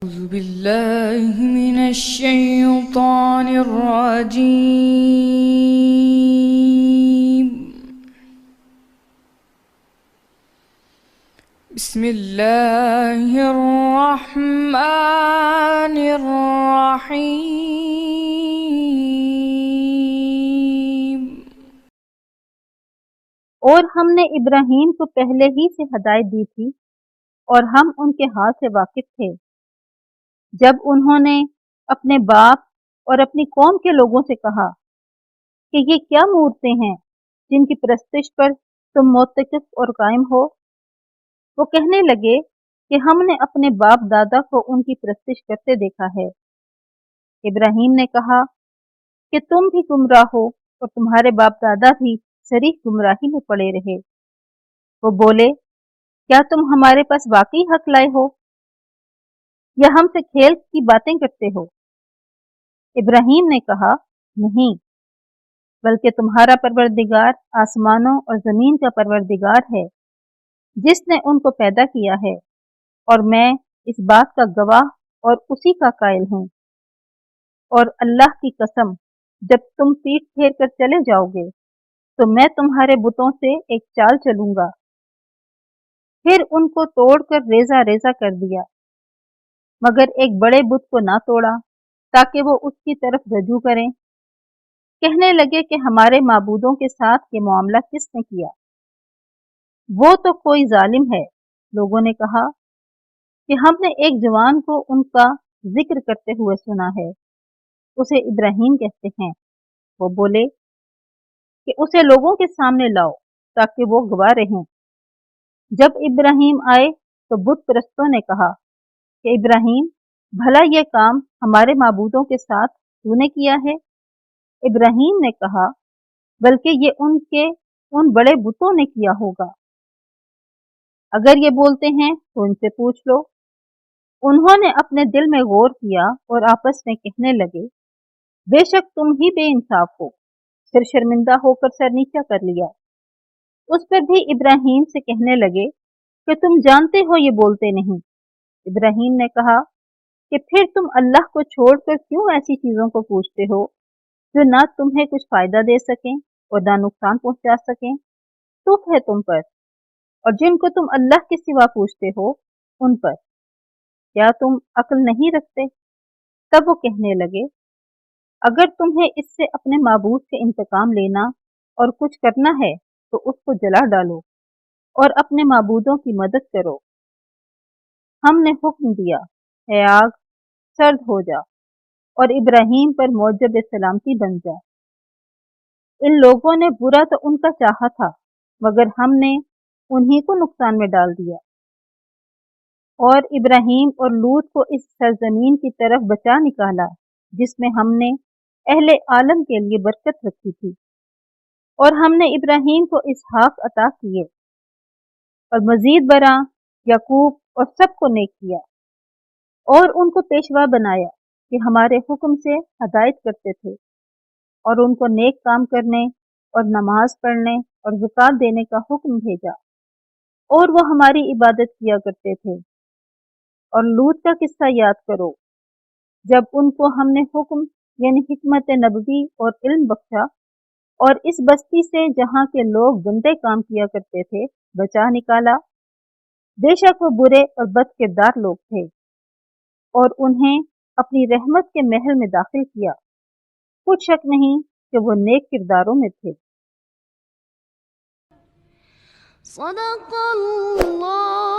أعوذ بالله من الشيطان الرجيم. بسم الله الرحمن الرحيم. اور ہم نے ابراہیم کو پہلے ہی سے ہدایت دی تھی اور ہم ان کے حال سے واقف تھے جب انہوں نے اپنے باپ اور اپنی قوم کے لوگوں سے کہا کہ یہ کیا مورتیں ہیں جن کی پرستش پر تم معتکف اور قائم ہو۔ وہ کہنے لگے کہ ہم نے اپنے باپ دادا کو ان کی پرستش کرتے دیکھا ہے۔ ابراہیم نے کہا کہ تم بھی گمراہ ہو اور تمہارے باپ دادا بھی صریح گمراہی میں پڑے رہے۔ وہ بولے، کیا تم ہمارے پاس واقعی حق لائے ہو یا ہم سے کھیل کی باتیں کرتے ہو؟ ابراہیم نے کہا، نہیں، بلکہ تمہارا پروردگار آسمانوں اور زمین کا پروردگار ہے جس نے ان کو پیدا کیا ہے، اور میں اس بات کا گواہ اور اسی کا قائل ہوں۔ اور اللہ کی قسم، جب تم پیٹھ پھیر کر چلے جاؤ گے تو میں تمہارے بتوں سے ایک چال چلوں گا۔ پھر ان کو توڑ کر ریزہ ریزہ کر دیا، مگر ایک بڑے بت کو نہ توڑا تاکہ وہ اس کی طرف رجوع کریں۔ کہنے لگے کہ ہمارے معبودوں کے ساتھ یہ معاملہ کس نے کیا؟ وہ تو کوئی ظالم ہے۔ لوگوں نے کہا کہ ہم نے ایک جوان کو ان کا ذکر کرتے ہوئے سنا ہے، اسے ابراہیم کہتے ہیں۔ وہ بولے کہ اسے لوگوں کے سامنے لاؤ تاکہ وہ گواہ رہیں۔ جب ابراہیم آئے تو بت پرستوں نے کہا کہ ابراہیم، بھلا یہ کام ہمارے معبودوں کے ساتھ تو نے کیا ہے؟ ابراہیم نے کہا، بلکہ یہ ان بڑے بتوں نے کیا ہوگا۔ اگر یہ بولتے ہیں تو ان سے پوچھ لو۔ انہوں نے اپنے دل میں غور کیا اور آپس میں کہنے لگے، بے شک تم ہی بے انصاف ہو۔ پھر شرمندہ ہو کر سر نیچا کر لیا۔ اس پر بھی ابراہیم سے کہنے لگے کہ تم جانتے ہو یہ بولتے نہیں۔ ابراہیم نے کہا کہ پھر تم اللہ کو چھوڑ کر کیوں ایسی چیزوں کو پوچھتے ہو جو نہ تمہیں کچھ فائدہ دے سکیں اور نہ نقصان پہنچا سکیں؟ تف ہے تم پر اور جن کو تم اللہ کے سوا پوچھتے ہو ان پر۔ کیا تم عقل نہیں رکھتے؟ تب وہ کہنے لگے، اگر تمہیں اس سے اپنے معبود سے انتقام لینا اور کچھ کرنا ہے تو اس کو جلا ڈالو اور اپنے معبودوں کی مدد کرو۔ ہم نے حکم دیا، اے آگ سرد ہو جا اور ابراہیم پر موجب سلامتی بن جا۔ ان لوگوں نے برا تو ان کا چاہا تھا، مگر ہم نے انہی کو نقصان میں ڈال دیا۔ اور ابراہیم اور لوط کو اس سرزمین کی طرف بچا نکالا جس میں ہم نے اہل عالم کے لیے برکت رکھی تھی، اور ہم نے ابراہیم کو اسحاق عطا کیے اور مزید برآں یعقوب اور سب کو نیک کیا، اور ان کو پیشوا بنایا کہ ہمارے حکم سے ہدایت کرتے تھے، اور ان کو نیک کام کرنے اور نماز پڑھنے اور زکوٰۃ دینے کا حکم بھیجا، اور وہ ہماری عبادت کیا کرتے تھے۔ اور لوط کا قصہ یاد کرو، جب ان کو ہم نے حکم یعنی حکمت نبوی اور علم بخشا اور اس بستی سے جہاں کے لوگ گندے کام کیا کرتے تھے بچا نکالا۔ بے شک وہ برے اور بد کردار لوگ تھے، اور انہیں اپنی رحمت کے محل میں داخل کیا۔ کچھ شک نہیں کہ وہ نیک کرداروں میں تھے۔ صدق اللہ